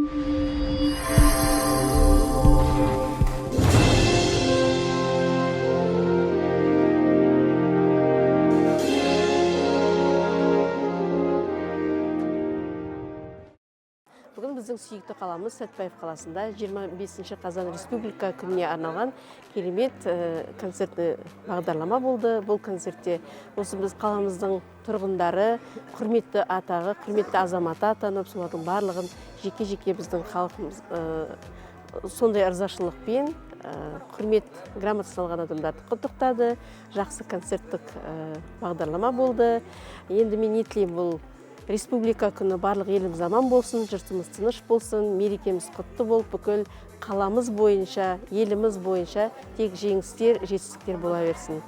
Бүгін біздің сүйікті қаламыз Сәтпаев қаласында 25 қазан республика күніне арналған керемет концертті бағдарлама болды. Бұл концертте осы біз қаламыздың тұрғындары, құрметті атағы, құрметті азаматы атанып, солардың барлығын жеке-жеке біздің халқымыз сондай ырзашылықпен құрмет грамотасын алған адамдарды құттықтады. Жақсы концерттік бағдарлама болды. Енді мен не тілеймін, бұл республика күні барлық еліміз аман болсын, жұртымыз тыныш болсын, мерекеміз құтты болып, бүкіл қаламыз бойынша, еліміз бойынша тек жеңістер, жетістіктер бола берсін.